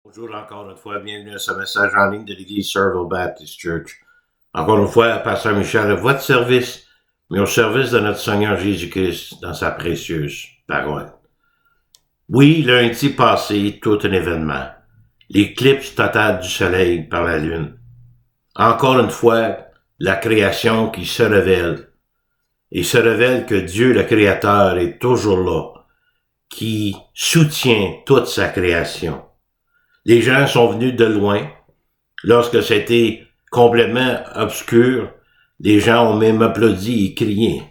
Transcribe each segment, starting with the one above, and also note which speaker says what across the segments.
Speaker 1: Bonjour encore une fois, bienvenue à ce message en ligne de l'Église Serval Baptist Church. Encore une fois, Pasteur Michel, à votre service, mais au service de notre Seigneur Jésus-Christ dans sa précieuse parole. Oui, lundi passé, tout un événement. L'éclipse totale du soleil par la lune. Encore une fois, la création qui se révèle. Et se révèle que Dieu, le Créateur, est toujours là, qui soutient toute sa création. Les gens sont venus de loin. Lorsque c'était complètement obscur, les gens ont même applaudi et crié.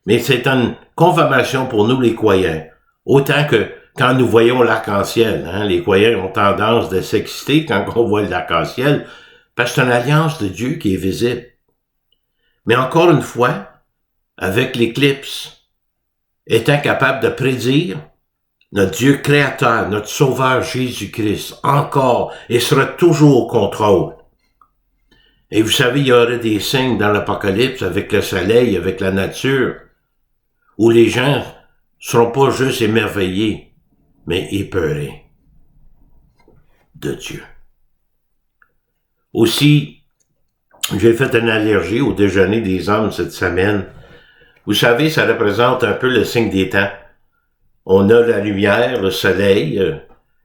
Speaker 1: Mais c'est une confirmation pour nous les croyants. Autant que quand nous voyons l'arc-en-ciel, les croyants ont tendance de s'exciter quand on voit l'arc-en-ciel, parce que c'est une alliance de Dieu qui est visible. Mais encore une fois, avec l'éclipse, étant capable de prédire, notre Dieu créateur, notre Sauveur Jésus-Christ, encore, et sera toujours au contrôle. Et vous savez, il y aurait des signes dans l'Apocalypse avec le soleil, avec la nature, où les gens seront pas juste émerveillés, mais épeurés de Dieu. Aussi, j'ai fait une allergie au déjeuner des hommes cette semaine. Vous savez, ça représente un peu le signe des temps. On a la lumière, le soleil,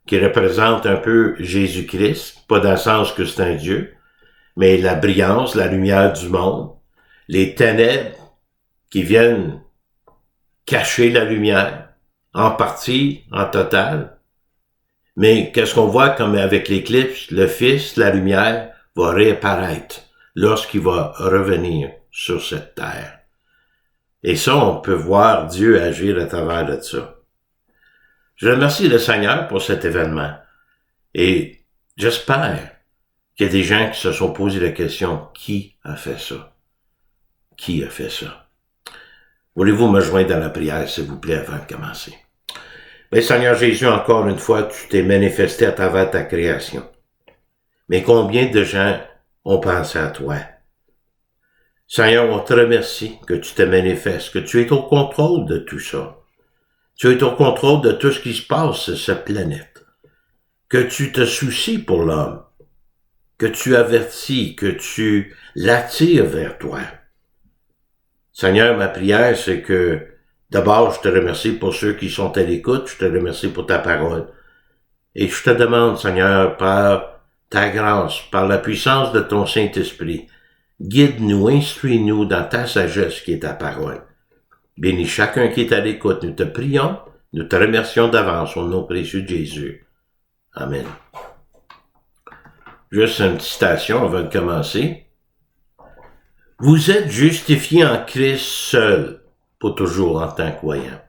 Speaker 1: qui représente un peu Jésus-Christ, pas dans le sens que c'est un Dieu, mais la brillance, la lumière du monde, les ténèbres qui viennent cacher la lumière, en partie, en total. Mais qu'est-ce qu'on voit comme avec l'éclipse? Le Fils, la lumière, va réapparaître lorsqu'il va revenir sur cette terre. Et ça, on peut voir Dieu agir à travers de ça. Je remercie le Seigneur pour cet événement. Et j'espère qu'il y a des gens qui se sont posé la question, qui a fait ça? Qui a fait ça? Voulez-vous me joindre dans la prière, s'il vous plaît, avant de commencer? Mais Seigneur Jésus, encore une fois, tu t'es manifesté à travers ta création. Mais combien de gens ont pensé à toi? Seigneur, on te remercie que tu te manifestes, que tu es au contrôle de tout ça. Tu es au contrôle de tout ce qui se passe sur cette planète. Que tu te soucies pour l'homme. Que tu avertis, que tu l'attires vers toi. Seigneur, ma prière, c'est que, d'abord, je te remercie pour ceux qui sont à l'écoute, je te remercie pour ta parole. Et je te demande, Seigneur, par ta grâce, par la puissance de ton Saint-Esprit, guide-nous, instruis-nous dans ta sagesse qui est ta parole. Bénis chacun qui est à l'écoute. Nous te prions, nous te remercions d'avance au nom précieux de Jésus. Amen. Juste une petite citation avant de commencer. Vous êtes justifiés en Christ seul, pas toujours en tant que croyant.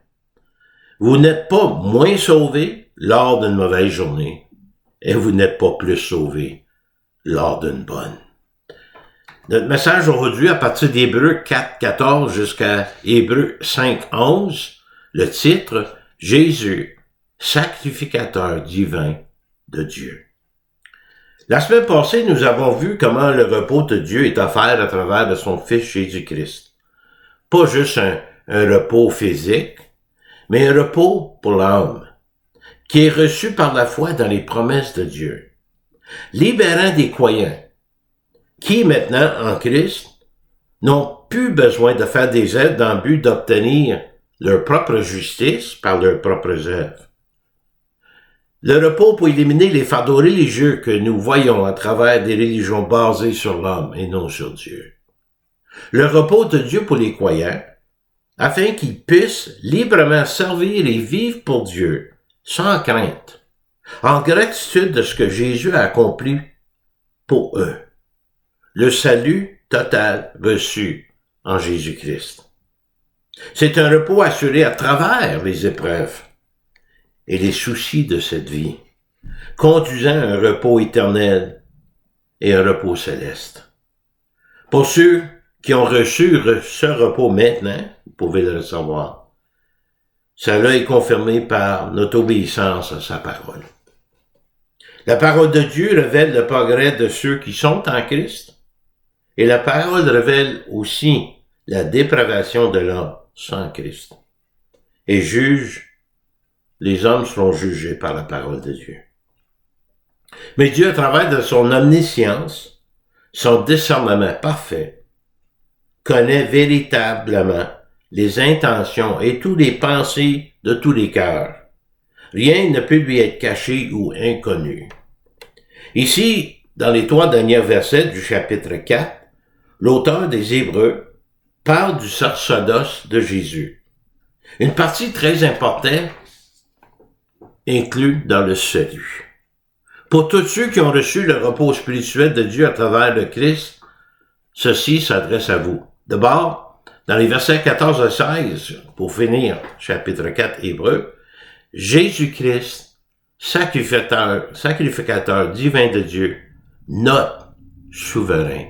Speaker 1: Vous n'êtes pas moins sauvés lors d'une mauvaise journée, et vous n'êtes pas plus sauvés lors d'une bonne. Notre message aujourd'hui, à partir d'Hébreux 4, 14 jusqu'à Hébreux 5, 11, le titre « Jésus, sacrificateur divin de Dieu ». La semaine passée, nous avons vu comment le repos de Dieu est offert à travers de son Fils Jésus-Christ. Pas juste un repos physique, mais un repos pour l'âme, qui est reçu par la foi dans les promesses de Dieu, libérant des croyants, qui maintenant, en Christ, n'ont plus besoin de faire des œuvres dans le but d'obtenir leur propre justice par leurs propres œuvres. Le repos pour éliminer les fardeaux religieux que nous voyons à travers des religions basées sur l'homme et non sur Dieu. Le repos de Dieu pour les croyants, afin qu'ils puissent librement servir et vivre pour Dieu, sans crainte, en gratitude de ce que Jésus a accompli pour eux. Le salut total reçu en Jésus-Christ. C'est un repos assuré à travers les épreuves et les soucis de cette vie, conduisant à un repos éternel et un repos céleste. Pour ceux qui ont reçu ce repos maintenant, vous pouvez le recevoir. Cela est confirmé par notre obéissance à sa parole. La parole de Dieu révèle le progrès de ceux qui sont en Christ, et la parole révèle aussi la dépravation de l'homme sans Christ. Et juge, les hommes seront jugés par la parole de Dieu. Mais Dieu, à travers de son omniscience, son discernement parfait, connaît véritablement les intentions et toutes les pensées de tous les cœurs. Rien ne peut lui être caché ou inconnu. Ici, dans les 3 derniers versets du chapitre 4, l'auteur des Hébreux parle du sacerdoce de Jésus. Une partie très importante inclue dans le salut. Pour tous ceux qui ont reçu le repos spirituel de Dieu à travers le Christ, ceci s'adresse à vous. D'abord, dans les versets 14 à 16, pour finir, chapitre 4 Hébreux, Jésus-Christ, sacrificateur divin de Dieu, notre souverain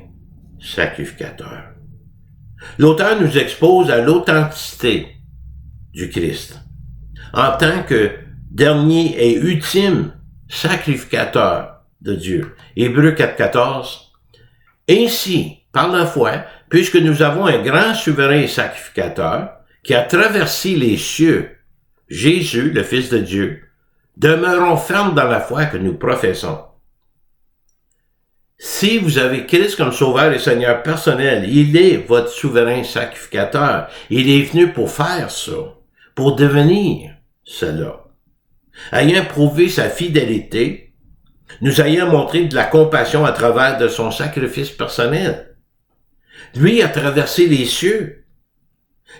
Speaker 1: sacrificateur. L'auteur nous expose à l'authenticité du Christ en tant que dernier et ultime sacrificateur de Dieu. Hébreux 4.14. Ainsi, par la foi, puisque nous avons un grand souverain sacrificateur qui a traversé les cieux, Jésus, le Fils de Dieu, demeurons fermes dans la foi que nous professons. Si vous avez Christ comme sauveur et Seigneur personnel, il est votre souverain sacrificateur. Il est venu pour faire ça, pour devenir cela. Ayant prouvé sa fidélité, nous ayant montré de la compassion à travers de son sacrifice personnel. Lui a traversé les cieux.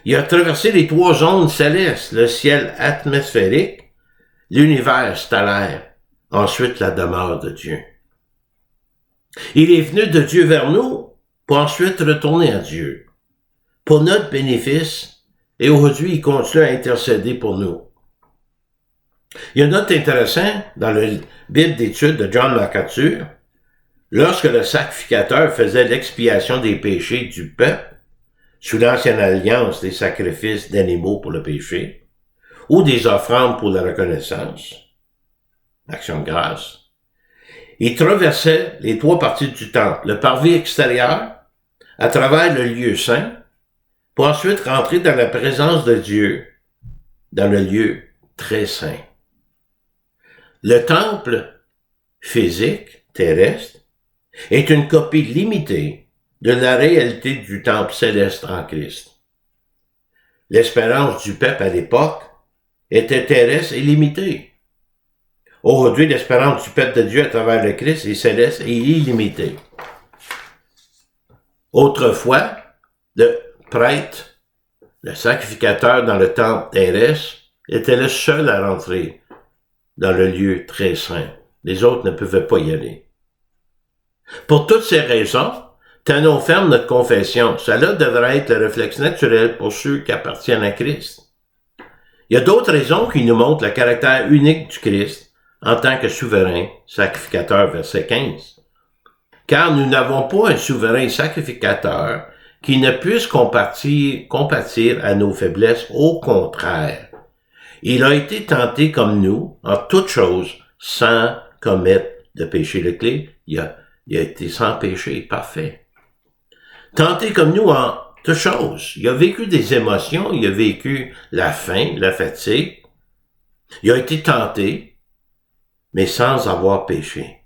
Speaker 1: Il a traversé les 3 zones célestes, le ciel atmosphérique, l'univers stellaire, ensuite la demeure de Dieu. Il est venu de Dieu vers nous pour ensuite retourner à Dieu, pour notre bénéfice, et aujourd'hui il continue à intercéder pour nous. Il y a une note intéressante dans la Bible d'études de John MacArthur, lorsque le sacrificateur faisait l'expiation des péchés du peuple, sous l'ancienne alliance des sacrifices d'animaux pour le péché, ou des offrandes pour la reconnaissance, action de grâce, il traversait les 3 parties du temple, le parvis extérieur, à travers le lieu saint, pour ensuite rentrer dans la présence de Dieu, dans le lieu très saint. Le temple physique, terrestre, est une copie limitée de la réalité du temple céleste en Christ. L'espérance du peuple à l'époque était terrestre et limitée. Aujourd'hui, l'espérance du peuple de Dieu à travers le Christ est céleste et illimitée. Autrefois, le prêtre, le sacrificateur dans le temple terrestre, était le seul à rentrer dans le lieu très saint. Les autres ne pouvaient pas y aller. Pour toutes ces raisons, tenons ferme notre confession. Cela devrait être le réflexe naturel pour ceux qui appartiennent à Christ. Il y a d'autres raisons qui nous montrent le caractère unique du Christ en tant que souverain sacrificateur, verset 15. Car nous n'avons pas un souverain sacrificateur qui ne puisse compatir à nos faiblesses. Au contraire, il a été tenté comme nous en toutes choses sans commettre de péché. Le clé, il a été sans péché, parfait. Tenté comme nous en toutes choses. Il a vécu des émotions, il a vécu la faim, la fatigue. Il a été tenté, mais sans avoir péché.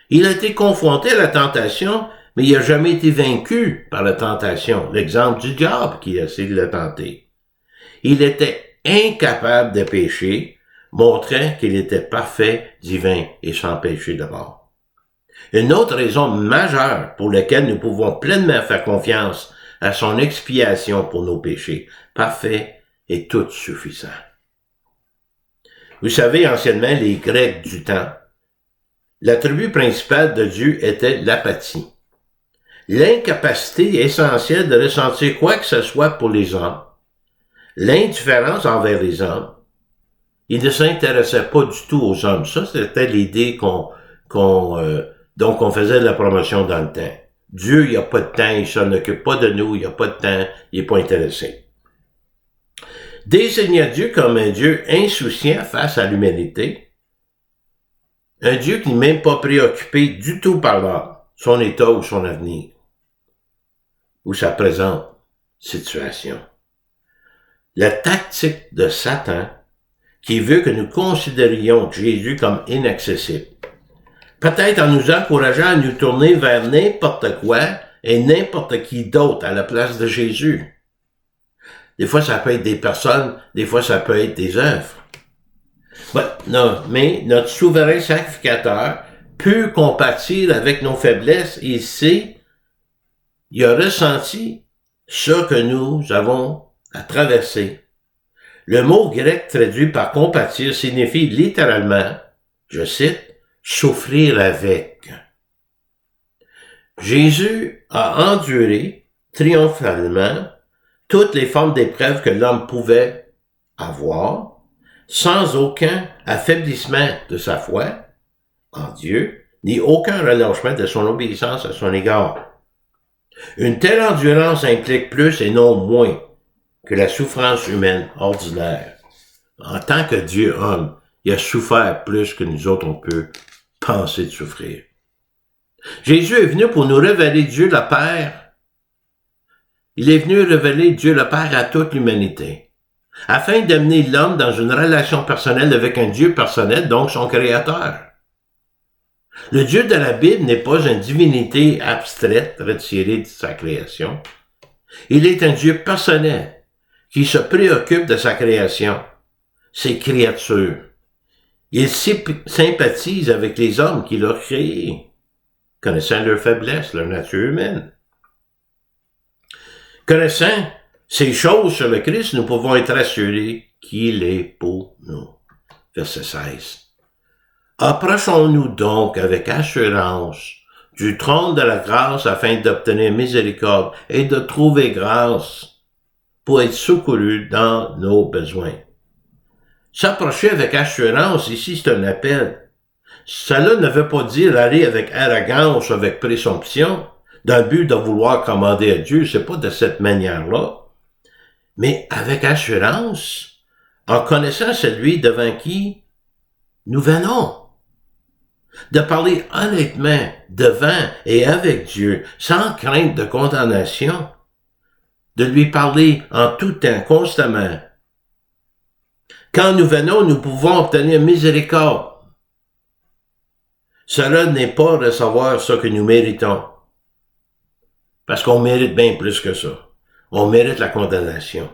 Speaker 1: Il a été confronté à la tentation, mais il n'a jamais été vaincu par la tentation. L'exemple du diable qui a essayé de le tenter. Il était incapable de pécher, montrant qu'il était parfait, divin et sans péché d'abord. Une autre raison majeure pour laquelle nous pouvons pleinement faire confiance à son expiation pour nos péchés, parfait et tout suffisant. Vous savez, anciennement, les Grecs du temps, l'attribut principal de Dieu était l'apathie. L'incapacité essentielle de ressentir quoi que ce soit pour les hommes, l'indifférence envers les hommes. Il ne s'intéressait pas du tout aux hommes. Ça, c'était l'idée dont on faisait de la promotion dans le temps. Dieu, il n'y a pas de temps, il s'en occupe pas de nous, il n'y a pas de temps, il n'est pas intéressé. Désigner Dieu comme un Dieu insouciant face à l'humanité, un Dieu qui n'est même pas préoccupé du tout par son état ou son avenir, ou sa présente situation. La tactique de Satan, qui veut que nous considérions Jésus comme inaccessible, Peut-être en nous encourageant à nous tourner vers n'importe quoi et n'importe qui d'autre à la place de Jésus. Des fois, ça peut être des personnes, des fois, ça peut être des œuvres. Non, mais notre souverain sacrificateur peut compatir avec nos faiblesses et il a ressenti ce que nous avons à traverser. Le mot grec traduit par compatir signifie littéralement, je cite, souffrir avec. Jésus a enduré triomphalement toutes les formes d'épreuves que l'homme pouvait avoir, sans aucun affaiblissement de sa foi en Dieu, ni aucun relâchement de son obéissance à son égard. Une telle endurance implique plus et non moins que la souffrance humaine ordinaire. En tant que Dieu homme, il a souffert plus que nous autres on peut penser de souffrir. Jésus est venu pour nous révéler Dieu le Père. Il est venu révéler Dieu le Père à toute l'humanité, afin d'amener l'homme dans une relation personnelle avec un Dieu personnel, donc son Créateur. Le Dieu de la Bible n'est pas une divinité abstraite retirée de sa création. Il est un Dieu personnel qui se préoccupe de sa création, ses créatures. Il sympathise avec les hommes qu'il a créés, connaissant leurs faiblesses, leur nature humaine. Connaissant ces choses sur le Christ, nous pouvons être assurés qu'il est pour nous. Verset 16. Approchons-nous donc avec assurance du trône de la grâce afin d'obtenir miséricorde et de trouver grâce pour être secourus dans nos besoins. S'approcher avec assurance, ici, c'est un appel. Cela ne veut pas dire aller avec arrogance, avec présomption, dans le but de vouloir commander à Dieu, c'est pas de cette manière-là. Mais avec assurance, en connaissant celui devant qui nous venons. De parler honnêtement devant et avec Dieu, sans crainte de condamnation. De lui parler en tout temps, constamment. Quand nous venons, nous pouvons obtenir miséricorde. Cela n'est pas recevoir ce que nous méritons. Parce qu'on mérite bien plus que ça. On mérite la condamnation.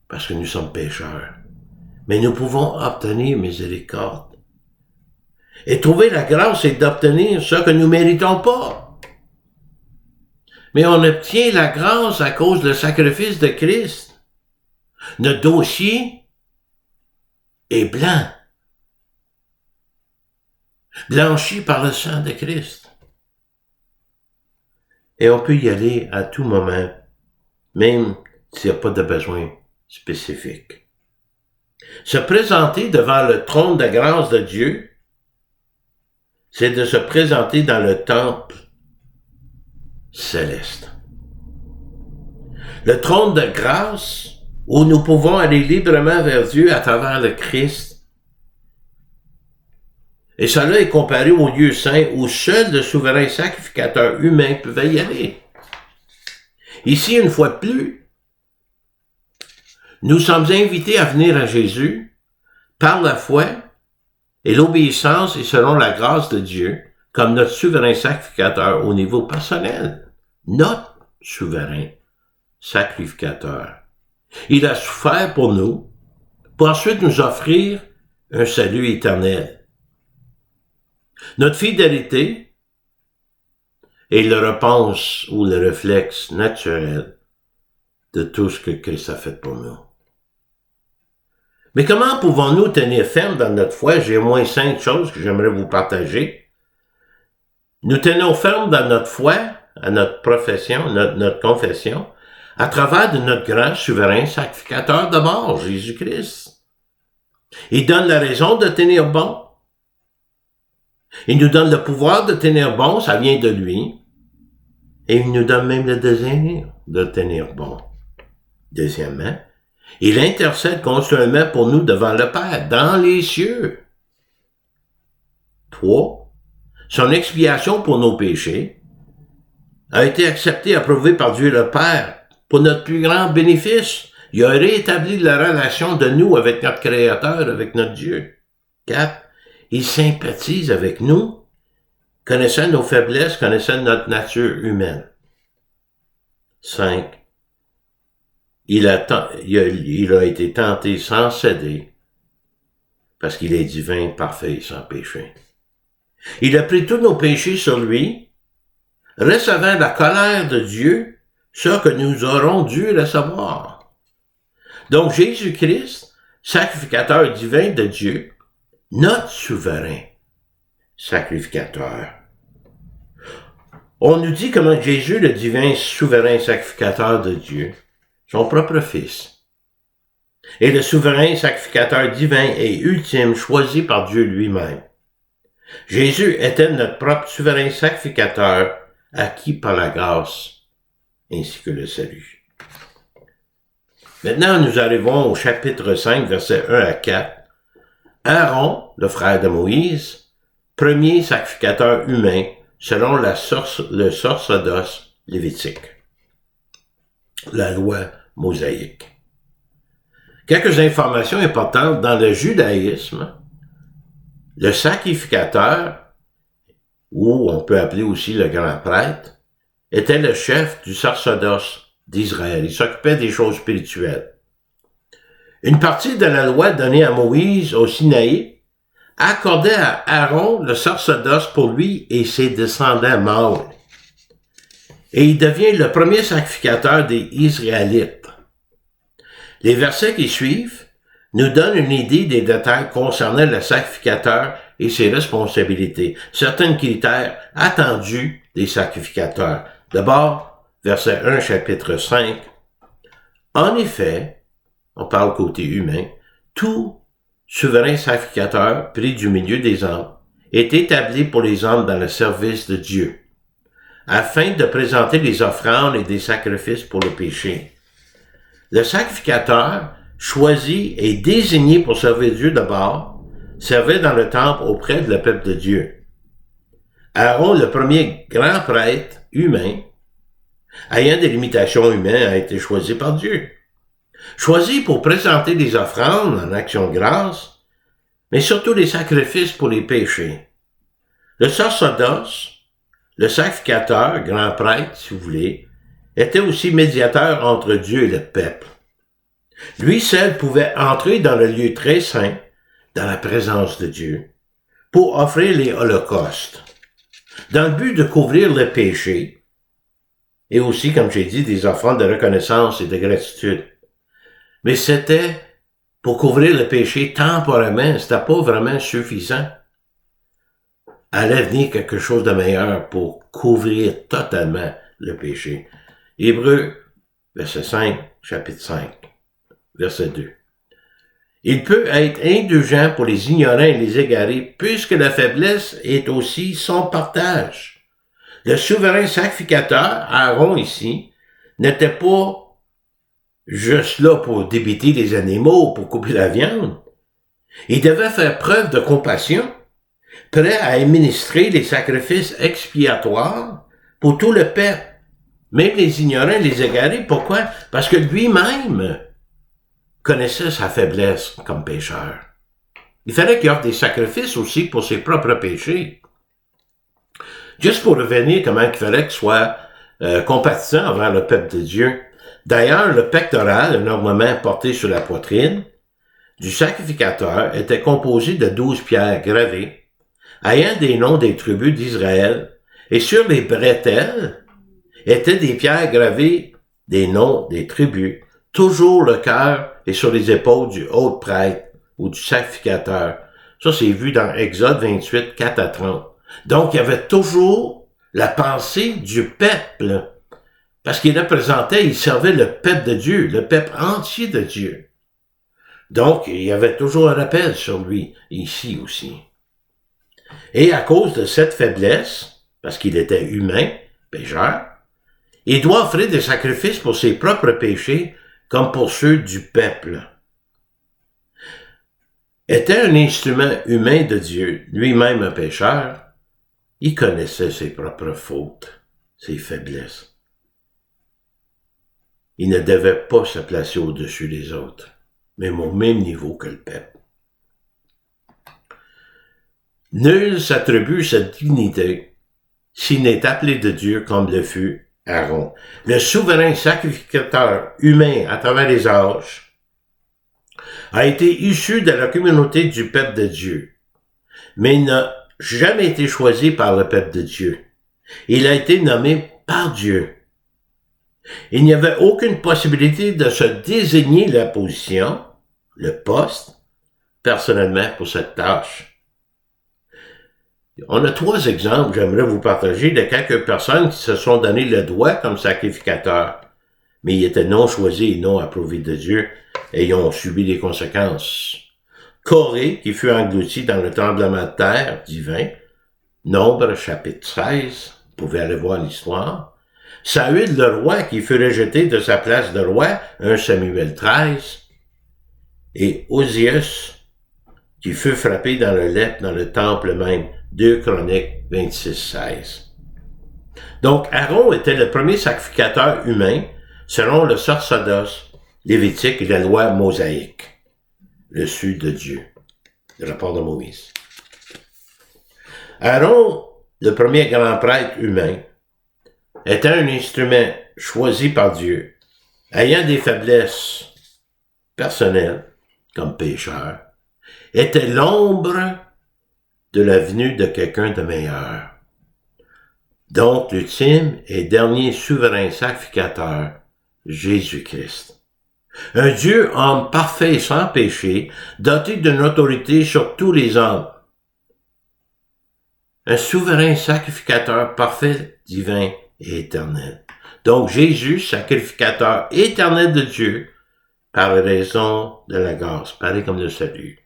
Speaker 1: Parce que nous sommes pécheurs. Mais nous pouvons obtenir miséricorde. Et trouver la grâce, c'est d'obtenir ce que nous méritons pas. Mais on obtient la grâce à cause du sacrifice de Christ. Notre dossier est blanc. Blanchi par le sang de Christ. Et on peut y aller à tout moment, même s'il n'y a pas de besoin spécifique. Se présenter devant le trône de grâce de Dieu, c'est de se présenter dans le temple céleste. Le trône de grâce où nous pouvons aller librement vers Dieu à travers le Christ. Et cela est comparé au lieu saint où seul le souverain sacrificateur humain pouvait y aller. Ici, une fois de plus, nous sommes invités à venir à Jésus par la foi et l'obéissance et selon la grâce de Dieu comme notre souverain sacrificateur au niveau personnel. Notre souverain sacrificateur. Il a souffert pour nous, pour ensuite nous offrir un salut éternel. Notre fidélité est le réponse ou le réflexe naturel de tout ce que Christ a fait pour nous. Mais comment pouvons-nous tenir ferme dans notre foi? J'ai au moins 5 choses que j'aimerais vous partager. Nous tenons ferme dans notre foi, à notre profession, notre confession, à travers de notre grand souverain sacrificateur d'abord, Jésus-Christ. Il donne la raison de tenir bon. Il nous donne le pouvoir de tenir bon, ça vient de lui. Et il nous donne même le désir de tenir bon. Deuxièmement, il intercède continuellement pour nous devant le Père, dans les cieux. 3. Son expiation pour nos péchés a été acceptée et approuvée par Dieu le Père pour notre plus grand bénéfice. Il a rétabli la relation de nous avec notre Créateur, avec notre Dieu. 4. il sympathise avec nous, connaissant nos faiblesses, connaissant notre nature humaine. 5. Il a été tenté sans céder, parce qu'il est divin, parfait, sans péché. Il a pris tous nos péchés sur lui, recevant la colère de Dieu, ce que nous aurons dû recevoir. Donc Jésus-Christ, sacrificateur divin de Dieu, notre souverain sacrificateur. On nous dit comment Jésus, le divin souverain sacrificateur de Dieu, son propre Fils, est le souverain sacrificateur divin et ultime choisi par Dieu lui-même. Jésus était notre propre souverain sacrificateur, acquis par la grâce, ainsi que le salut. Maintenant, nous arrivons au chapitre 5, versets 1 à 4. Aaron, le frère de Moïse, premier sacrificateur humain, selon le sacerdoce lévitique, la loi mosaïque. Quelques informations importantes. Dans le judaïsme, le sacrificateur, ou on peut appeler aussi le grand prêtre, était le chef du sacerdoce d'Israël. Il s'occupait des choses spirituelles. Une partie de la loi donnée à Moïse au Sinaï accordait à Aaron le sacerdoce pour lui et ses descendants mâles. Et il devient le premier sacrificateur des Israélites. Les versets qui suivent nous donnent une idée des détails concernant le sacrificateur et ses responsabilités, certains critères attendus des sacrificateurs. D'abord, verset 1, chapitre 5. En effet, on parle côté humain, tout souverain sacrificateur pris du milieu des hommes est établi pour les hommes dans le service de Dieu, afin de présenter des offrandes et des sacrifices pour le péché. Le sacrificateur, choisi et désigné pour servir Dieu d'abord, servait dans le temple auprès de le peuple de Dieu. Aaron, le premier grand prêtre humain, ayant des limitations humaines, a été choisi par Dieu. Choisi pour présenter des offrandes en action de grâce, mais surtout des sacrifices pour les péchés. Le sacerdoce, le sacrificateur, grand prêtre, si vous voulez, était aussi médiateur entre Dieu et le peuple. Lui seul pouvait entrer dans le lieu très saint, dans la présence de Dieu, pour offrir les holocaustes, dans le but de couvrir le péché, et aussi, comme j'ai dit, des offrandes de reconnaissance et de gratitude. Mais c'était pour couvrir le péché temporairement, c'était pas vraiment suffisant. Allait venir quelque chose de meilleur pour couvrir totalement le péché. Hébreux, verset 5, chapitre 5, verset 2. Il peut être indulgent pour les ignorants et les égarés, puisque la faiblesse est aussi son partage. Le souverain sacrificateur, Aaron ici, n'était pas juste là pour débiter les animaux, pour couper la viande. Il devait faire preuve de compassion, prêt à administrer les sacrifices expiatoires pour tout le peuple, même les ignorants, les égarés. Pourquoi? Parce que lui-même connaissait sa faiblesse comme pécheur. Il fallait qu'il offre des sacrifices aussi pour ses propres péchés. Juste pour revenir comment il fallait qu'il soit compatissant envers le peuple de Dieu. D'ailleurs, le pectoral, un ornement porté sur la poitrine, du sacrificateur était composé de 12 pierres gravées, ayant des noms des tribus d'Israël, et sur les bretelles étaient des pierres gravées des noms des tribus, toujours le cœur et sur les épaules du haut prêtre ou du sacrificateur. Ça, c'est vu dans Exode 28, 4 à 30. Donc, il y avait toujours la pensée du peuple, parce qu'il représentait, il servait le peuple de Dieu, le peuple entier de Dieu. Donc, il y avait toujours un rappel sur lui, ici aussi. Et à cause de cette faiblesse, parce qu'il était humain, pécheur, il doit offrir des sacrifices pour ses propres péchés, comme pour ceux du peuple. Était un instrument humain de Dieu, lui-même un pécheur, il connaissait ses propres fautes, ses faiblesses. Il ne devait pas se placer au-dessus des autres, même au même niveau que le peuple. Nul s'attribue cette dignité s'il n'est appelé de Dieu comme le fut Aaron. Le souverain sacrificateur humain à travers les âges a été issu de la communauté du peuple de Dieu, mais il n'a jamais été choisi par le peuple de Dieu. Il a été nommé par Dieu. Il n'y avait aucune possibilité de se désigner la position, le poste, personnellement pour cette tâche. On a 3 exemples, j'aimerais vous partager, de quelques personnes qui se sont donné le droit comme sacrificateurs, mais ils étaient non choisis et non approuvés de Dieu, et ils ont subi les conséquences. Corée, qui fut englouti dans le tremblement de terre divin, Nombre, chapitre 13, vous pouvez aller voir l'histoire. Saül, le roi, qui fut rejeté de sa place de roi, 1 Samuel 13, et Osias, qui fut frappé dans le lèpre dans le temple même, 2 Chroniques 26, 16. Donc, Aaron était le premier sacrificateur humain selon le sacerdoce lévitique et la loi mosaïque, reçue de Dieu, le rapport de Moïse. Aaron, le premier grand prêtre humain, était un instrument choisi par Dieu, ayant des faiblesses personnelles, comme pécheur, était l'ombre de la venue de quelqu'un de meilleur. Donc, l'ultime et dernier souverain sacrificateur, Jésus-Christ. Un Dieu homme parfait sans péché, doté d'une autorité sur tous les hommes. Un souverain sacrificateur parfait, divin et éternel. Donc, Jésus, sacrificateur éternel de Dieu, par raison de la grâce, pareil comme le salut.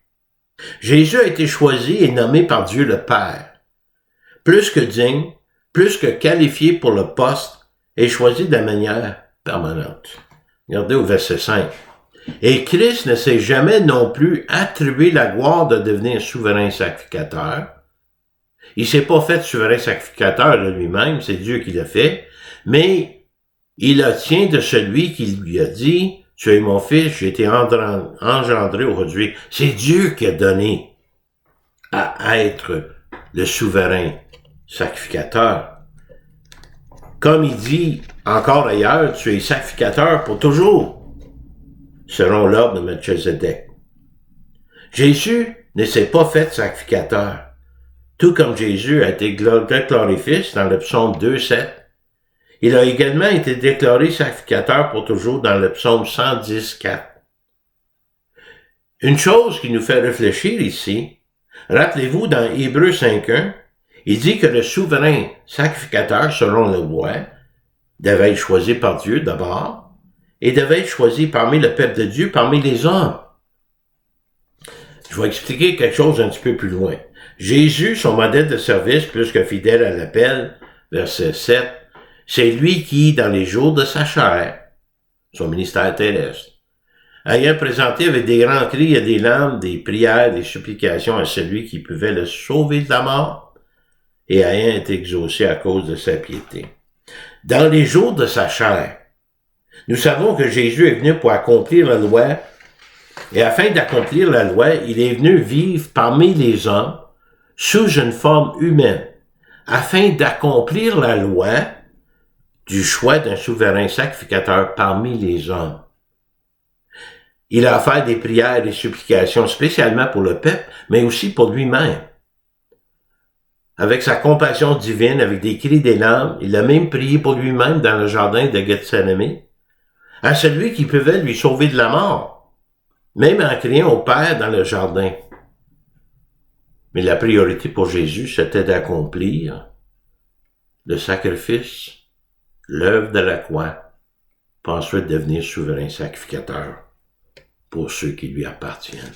Speaker 1: Jésus a été choisi et nommé par Dieu le Père. Plus que digne, plus que qualifié pour le poste, et choisi de manière permanente. Regardez au verset 5. Et Christ ne s'est jamais non plus attribué la gloire de devenir souverain sacrificateur. Il s'est pas fait souverain sacrificateur de lui-même, c'est Dieu qui l'a fait, mais il obtient de celui qui lui a dit, « Tu es mon fils, j'ai été engendré aujourd'hui. » C'est Dieu qui a donné à être le souverain sacrificateur. Comme il dit encore ailleurs, tu es sacrificateur pour toujours, selon l'ordre de Melchizedek. Jésus ne s'est pas fait sacrificateur. Tout comme Jésus a été déclaré fils dans le psaume 2,7, il a également été déclaré sacrificateur pour toujours dans le psaume 110,4. Une chose qui nous fait réfléchir ici, rappelez-vous dans Hébreux 5,1, il dit que le souverain sacrificateur, selon le roi, devait être choisi par Dieu d'abord, et devait être choisi parmi le peuple de Dieu, parmi les hommes. Je vais expliquer quelque chose un petit peu plus loin. Jésus, son modèle de service, plus que fidèle à l'appel, verset 7, c'est lui qui, dans les jours de sa chair, son ministère terrestre, ayant présenté avec des grands cris et des larmes, des prières, des supplications à celui qui pouvait le sauver de la mort, et ayant été exaucé à cause de sa piété. Dans les jours de sa chair, nous savons que Jésus est venu pour accomplir la loi, et afin d'accomplir la loi, il est venu vivre parmi les hommes, sous une forme humaine, afin d'accomplir la loi du choix d'un souverain sacrificateur parmi les hommes. Il a offert des prières et des supplications spécialement pour le peuple, mais aussi pour lui-même. Avec sa compassion divine, avec des cris des larmes, il a même prié pour lui-même dans le jardin de Gethsémani, à celui qui pouvait lui sauver de la mort, même en criant au Père dans le jardin. Mais la priorité pour Jésus, c'était d'accomplir le sacrifice, l'œuvre de la croix, pour ensuite devenir souverain sacrificateur pour ceux qui lui appartiennent.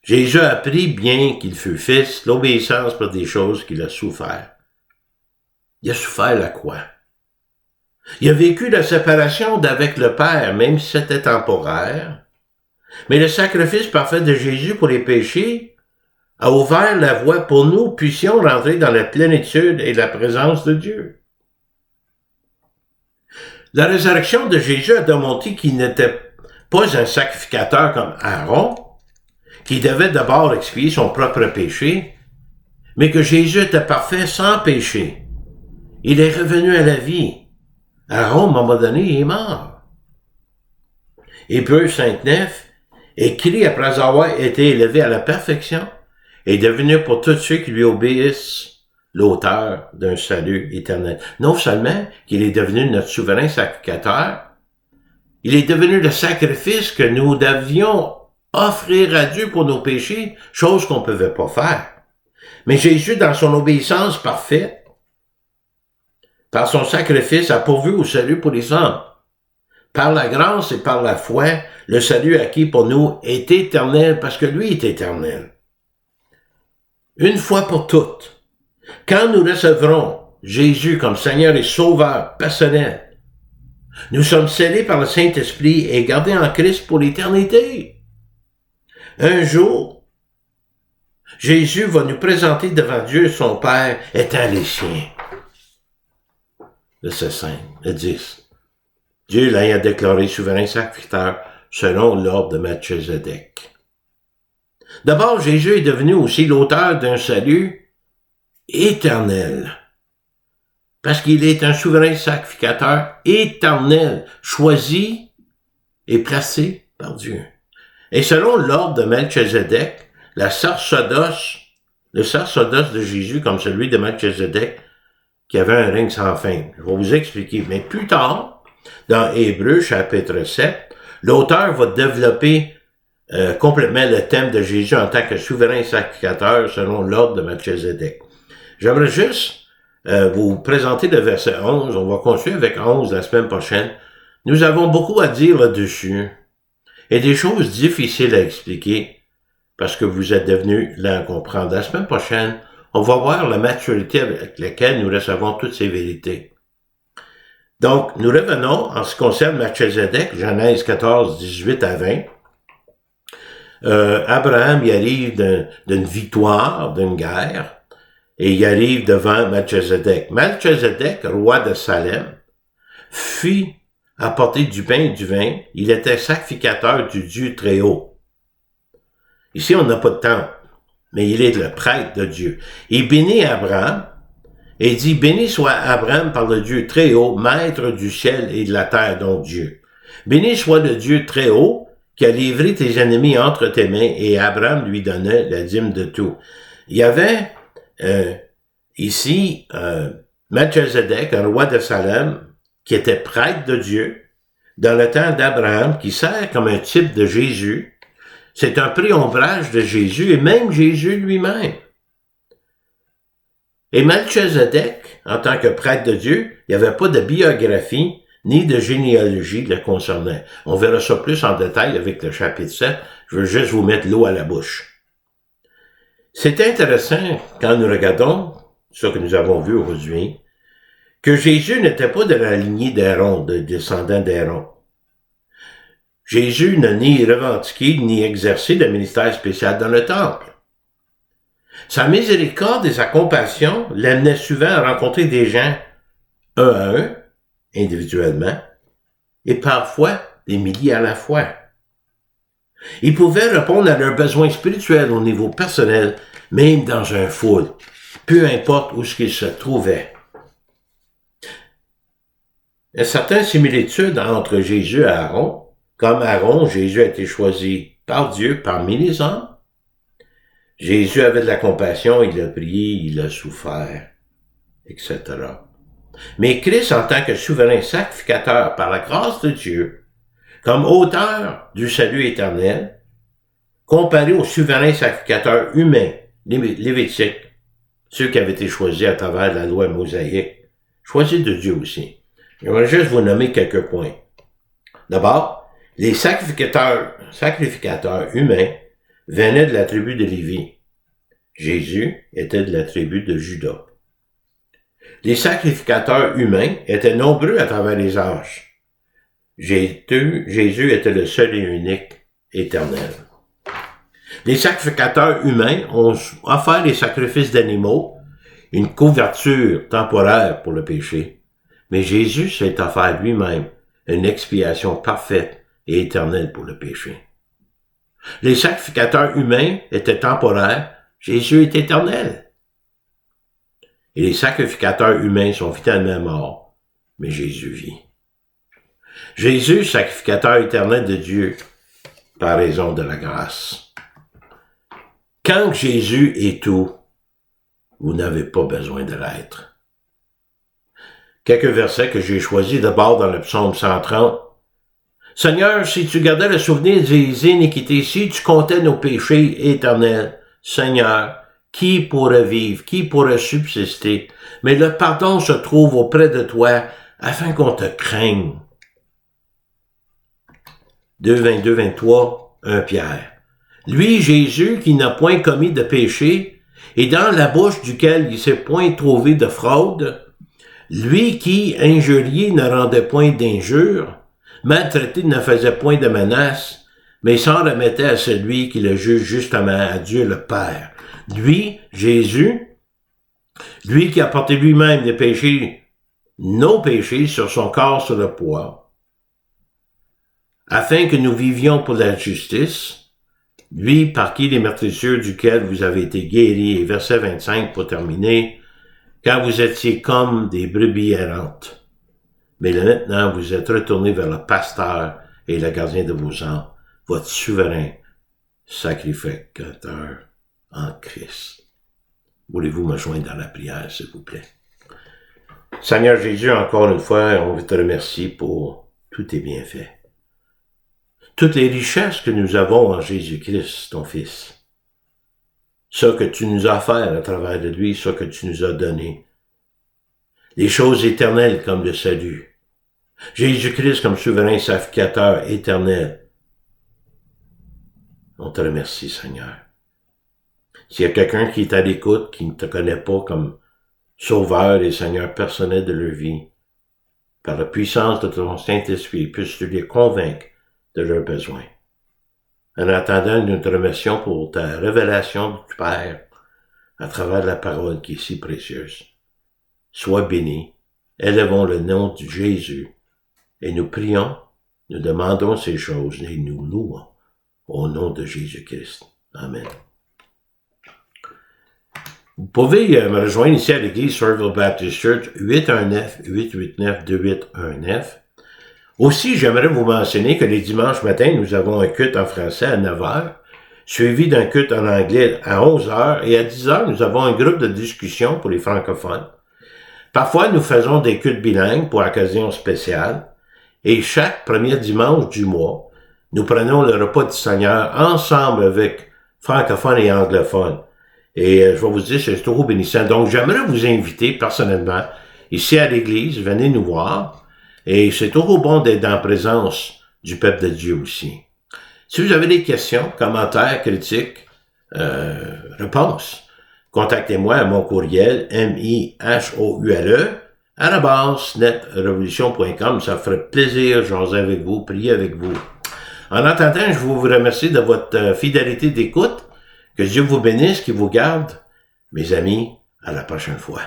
Speaker 1: Jésus a appris, bien qu'il fût fils, l'obéissance pour des choses qu'il a souffert. Il a souffert la croix. Il a vécu la séparation d'avec le Père, même si c'était temporaire. Mais le sacrifice parfait de Jésus pour les péchés a ouvert la voie pour nous puissions rentrer dans la plénitude et la présence de Dieu. La résurrection de Jésus a démontré qu'il n'était pas un sacrificateur comme Aaron. qu'il devait d'abord expier son propre péché, mais que Jésus était parfait sans péché. Il est revenu à la vie. À Rome, à un moment donné, il est mort. Hébreux 5.9, écrit après avoir été élevé à la perfection, est devenu pour tous ceux qui lui obéissent l'auteur d'un salut éternel. Non seulement qu'il est devenu notre souverain sacrificateur, il est devenu le sacrifice que nous devions offrir à Dieu pour nos péchés, chose qu'on ne pouvait pas faire. Mais Jésus, dans son obéissance parfaite, par son sacrifice, a pourvu au salut pour les hommes. Par la grâce et par la foi, le salut acquis pour nous est éternel parce que lui est éternel. Une fois pour toutes, quand nous recevrons Jésus comme Seigneur et Sauveur personnel, nous sommes scellés par le Saint-Esprit et gardés en Christ pour l'éternité. Un jour, Jésus va nous présenter devant Dieu son Père étant les siens. Verset 5, le 10. Dieu l'ayant déclaré souverain sacrificateur selon l'ordre de Melchizedek. D'abord, Jésus est devenu aussi l'auteur d'un salut éternel. Parce qu'il est un souverain sacrificateur éternel, choisi et placé par Dieu. Et selon l'ordre de Melchizedek, le sacerdoce de Jésus, comme celui de Melchizedek, qui avait un règne sans fin. Je vais vous expliquer. Mais plus tard, dans Hébreux, chapitre 7, l'auteur va développer complètement le thème de Jésus en tant que souverain sacrificateur selon l'ordre de Melchizedek. J'aimerais juste vous présenter le verset 11. On va continuer avec 11 la semaine prochaine. Nous avons beaucoup à dire là-dessus et des choses difficiles à expliquer parce que vous êtes devenus là à comprendre. La semaine prochaine, on va voir la maturité avec laquelle nous recevons toutes ces vérités. Donc, nous revenons en ce qui concerne Melchizedek, Genèse 14, 18 à 20. Abraham y arrive d'une victoire, d'une guerre, et il arrive devant Melchizedek. Melchizedek, roi de Salem, fit apporter du pain et du vin. Il était sacrificateur du Dieu très haut. Ici, on n'a pas de temple, mais il est le prêtre de Dieu. Il bénit Abraham, et dit, béni soit Abraham par le Dieu très haut, maître du ciel et de la terre, donc Dieu. Béni soit le Dieu très haut, qui a livré tes ennemis entre tes mains, et Abraham lui donnait la dîme de tout. Il y avait ici Melchizedek, un roi de Salem, qui était prêtre de Dieu, dans le temps d'Abraham, qui sert comme un type de Jésus. C'est un préombrage de Jésus, et même Jésus lui-même. Et Melchizedek, en tant que prêtre de Dieu, il n'y avait pas de biographie ni de généalogie le concernant. On verra ça plus en détail avec le chapitre 7. Je veux juste vous mettre l'eau à la bouche. C'est intéressant quand nous regardons ce que nous avons vu aujourd'hui, que Jésus n'était pas de la lignée d'Aaron, de descendant d'Aaron. Jésus n'a ni revendiqué ni exercé de ministère spécial dans le temple. Sa miséricorde et sa compassion l'amenaient souvent à rencontrer des gens un à un, individuellement, et parfois des milliers à la fois. Il pouvait répondre à leurs besoins spirituels au niveau personnel, même dans un foule, peu importe où ils se trouvaient. Il y a certaines similitudes entre Jésus et Aaron. Comme Aaron, Jésus a été choisi par Dieu parmi les hommes. Jésus avait de la compassion, il a prié, il a souffert, etc. Mais Christ, en tant que souverain sacrificateur par la grâce de Dieu, comme auteur du salut éternel, comparé au souverain sacrificateur humain, lévitique, ceux qui avaient été choisis à travers la loi mosaïque, choisis de Dieu aussi. J'aimerais juste vous nommer quelques points. D'abord, les sacrificateurs humains venaient de la tribu de Lévi. Jésus était de la tribu de Juda. Les sacrificateurs humains étaient nombreux à travers les âges. Jésus était le seul et unique éternel. Les sacrificateurs humains ont offert les sacrifices d'animaux, une couverture temporaire pour le péché. Mais Jésus s'est offert lui-même une expiation parfaite et éternelle pour le péché. Les sacrificateurs humains étaient temporaires, Jésus est éternel. Et les sacrificateurs humains sont finalement morts, mais Jésus vit. Jésus, sacrificateur éternel de Dieu, par raison de la grâce. Quand Jésus est tout, vous n'avez pas besoin de l'être. Quelques versets que j'ai choisis d'abord dans le psaume 130. Seigneur, si tu gardais le souvenir des iniquités, si tu comptais nos péchés éternels, Seigneur, qui pourrait vivre, qui pourrait subsister? Mais le pardon se trouve auprès de toi afin qu'on te craigne. 2, 22, 23, 1 Pierre. Lui, Jésus, qui n'a point commis de péché, et dans la bouche duquel il s'est point trouvé de fraude, lui qui, injurié, ne rendait point d'injure, maltraité ne faisait point de menace, mais s'en remettait à celui qui le juge justement, à Dieu le Père. Lui, Jésus, lui qui a porté lui-même les péchés, nos péchés sur son corps sur le poids, afin que nous vivions pour la justice, lui par qui les meurtrissures duquel vous avez été guéris, et verset 25 pour terminer, car vous étiez comme des brebis errantes. Mais là, maintenant, vous êtes retournés vers le pasteur et le gardien de vos âmes, votre souverain sacrificateur en Christ. Voulez-vous me joindre dans la prière, s'il vous plaît? Seigneur Jésus, encore une fois, on veut te remercier pour tous tes bienfaits. Toutes les richesses que nous avons en Jésus-Christ, ton Fils. Ce que tu nous as offert à travers de lui, ce que tu nous as donné. Les choses éternelles comme le salut. Jésus-Christ comme souverain sacrificateur éternel. On te remercie, Seigneur. S'il y a quelqu'un qui est à l'écoute, qui ne te connaît pas comme Sauveur et Seigneur personnel de leur vie, par la puissance de ton Saint-Esprit, puisses-tu les convaincre de leurs besoins. En attendant, nous te remercions pour ta révélation du Père à travers la parole qui est si précieuse. Sois béni, élevons le nom de Jésus, et nous prions, nous demandons ces choses et nous louons au nom de Jésus-Christ. Amen. Vous pouvez me rejoindre ici à l'église Somerville Baptist Church, 819-889-2819. Aussi, j'aimerais vous mentionner que les dimanches matins, nous avons un culte en français à 9h, suivi d'un culte en anglais à 11h, et à 10h, nous avons un groupe de discussion pour les francophones. Parfois, nous faisons des cultes bilingues pour occasions spéciales, et chaque premier dimanche du mois, nous prenons le repas du Seigneur ensemble avec francophones et anglophones. Et je vais vous dire, c'est trop bénissant. Donc, j'aimerais vous inviter personnellement ici à l'église, venez nous voir. Et c'est toujours bon d'être en présence du peuple de Dieu aussi. Si vous avez des questions, commentaires, critiques, réponses, contactez-moi à mon courriel mihoule@netrevolution.com. Ça ferait plaisir de jaser avec vous, prier avec vous. En attendant, je vous remercie de votre fidélité d'écoute. Que Dieu vous bénisse, qu'il vous garde. Mes amis, à la prochaine fois.